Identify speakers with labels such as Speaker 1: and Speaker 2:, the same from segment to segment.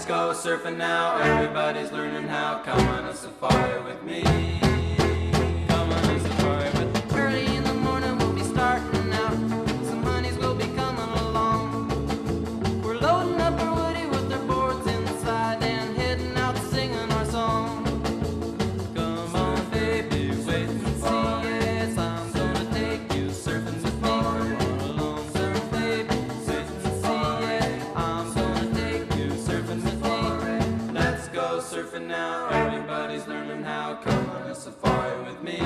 Speaker 1: go surfing now, everybody's learning how. Come on a safari with me. Come on a safari with me. Early in the morning we'll be starting out. Some honeys will be coming along. We're loading up our woody with our boards inside and heading out singing our song. Come on baby, wait and see, yes, I'm gonna take you surfing with me. Come on along, surf baby, wait and see, yes, I'm gonna take you surfing with me. Let's go surfing now, everybody's learning how. Come on a safari with me.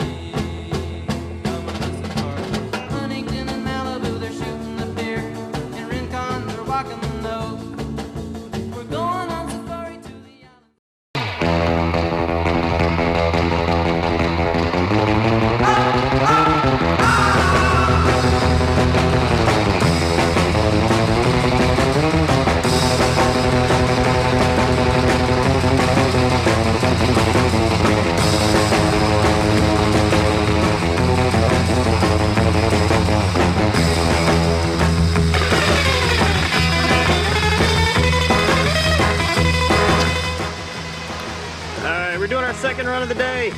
Speaker 1: Come on a safari. Huntington and Malibu, they're shooting the pier. In Rincon, they're walking the nose. We're going on safari to the island.
Speaker 2: Alright, we're doing our second run of the day,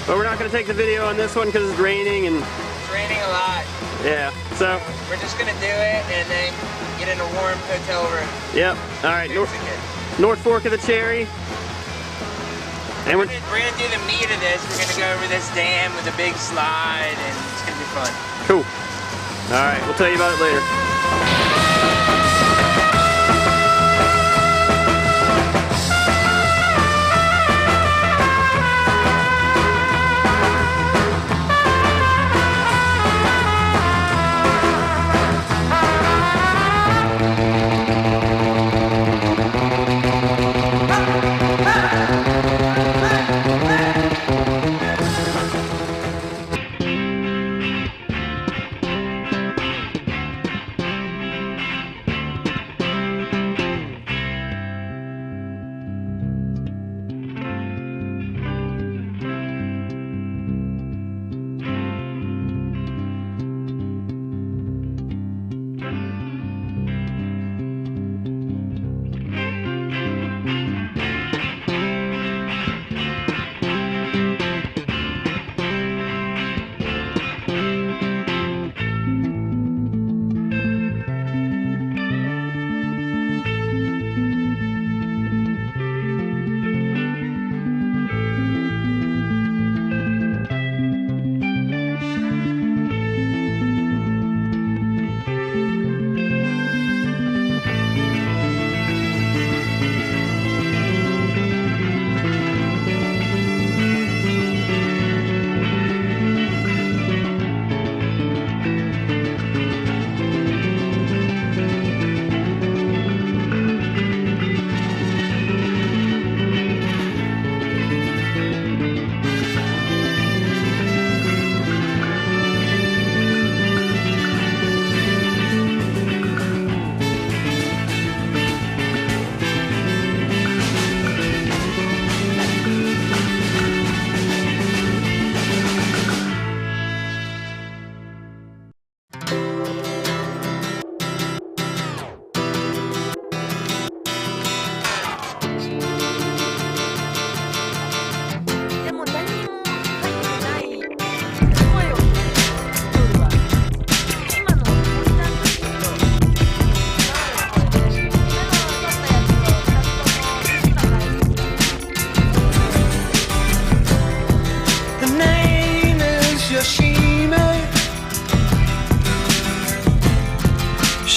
Speaker 2: but we're not going to take the video on this one because it's raining and
Speaker 3: It's raining a lot.
Speaker 2: yeah, so
Speaker 3: We're just gonna do it and then get in a warm hotel room.
Speaker 2: yep. Alright,
Speaker 3: Here's the kid.
Speaker 2: North Fork of the Cherry, and
Speaker 3: We're gonna do the meat of this. We're gonna go over this dam with a big slide and it's gonna be fun.
Speaker 2: cool. Alright, we'll tell you about it later.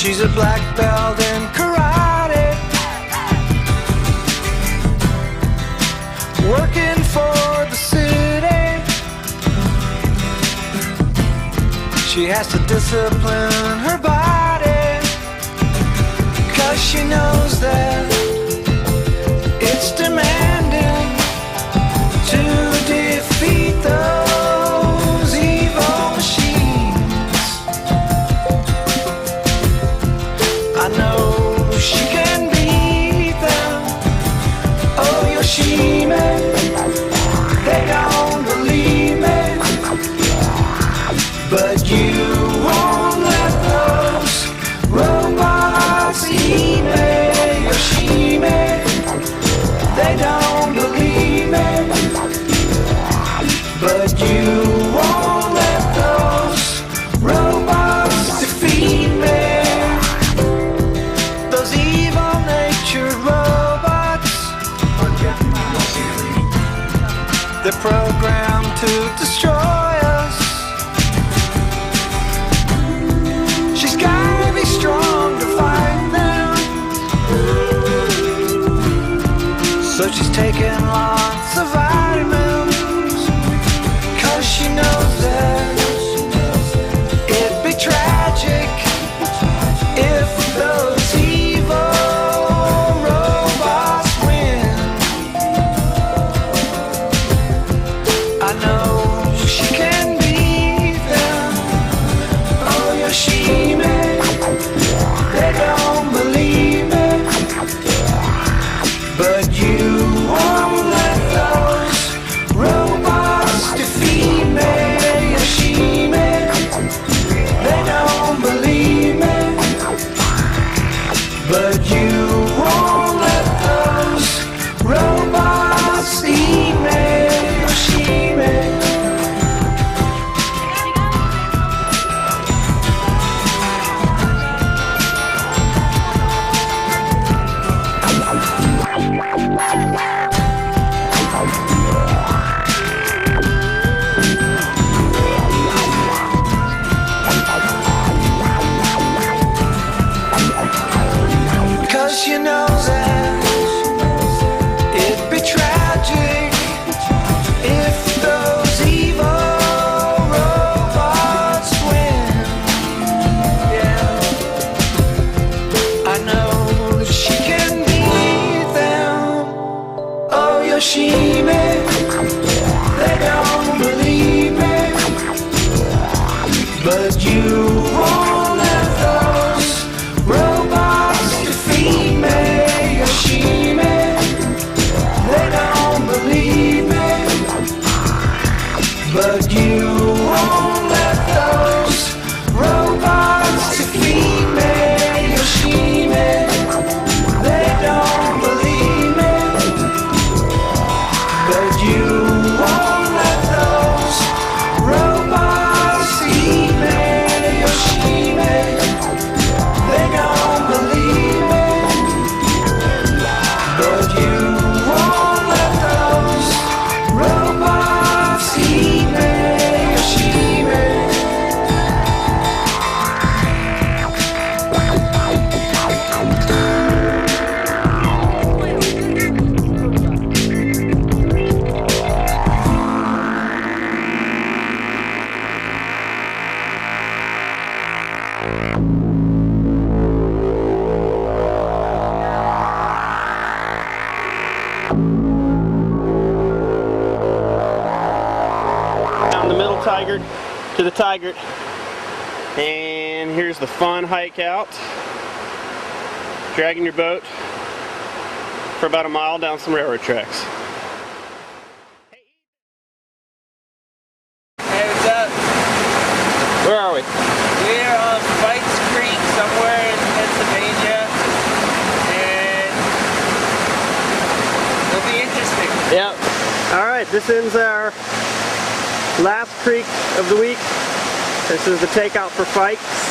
Speaker 4: She's a black belt in karate, working for the city. She has to discipline her body, 'cause she knows that it's demanding to defeat those evil machines. I know she can beat them. Oh, Yoshime, they don't believe me, but you won't let those robots eat me. Yoshime, they don't believe me, but you won't let those robots defeat me. Those evil-natured robots, they're programmed to destroy us. She's gotta be strong to fight them, so she's taking lots of vitamins, 'cause she knows that it'd be tragic if those evil robots win. I know she can beat them. Oh, Yoshime, they don't believe me, but you won't let those robots defeat me. Yoshime, they don't believe me, but you won't let those robots eat me. Yoshime. Cause you know that it'd be tragic if those evil robots win. Yeah, I know that she can beat them. Oh, Yoshime, they don't believe me, but you won't let those robots defeat me. Yoshime, they don't believe me, but you won't let those robots defeat me. Yoshime, they don't believe me, but you won't let those robots eat me. Yoshime, they don't believe me, but you won't let those robots eat me. Yoshime.
Speaker 2: Down the middle Tygart to the Tygart, and here's the fun hike out. Dragging your boat for about a mile down some railroad tracks.
Speaker 3: Hey, what's up?
Speaker 2: Where are we?
Speaker 3: We're on Fikes Creek, somewhere in Pennsylvania, and it'll be interesting.
Speaker 2: Yep. All right, this ends our last creek of the week. This is the takeout for Fikes.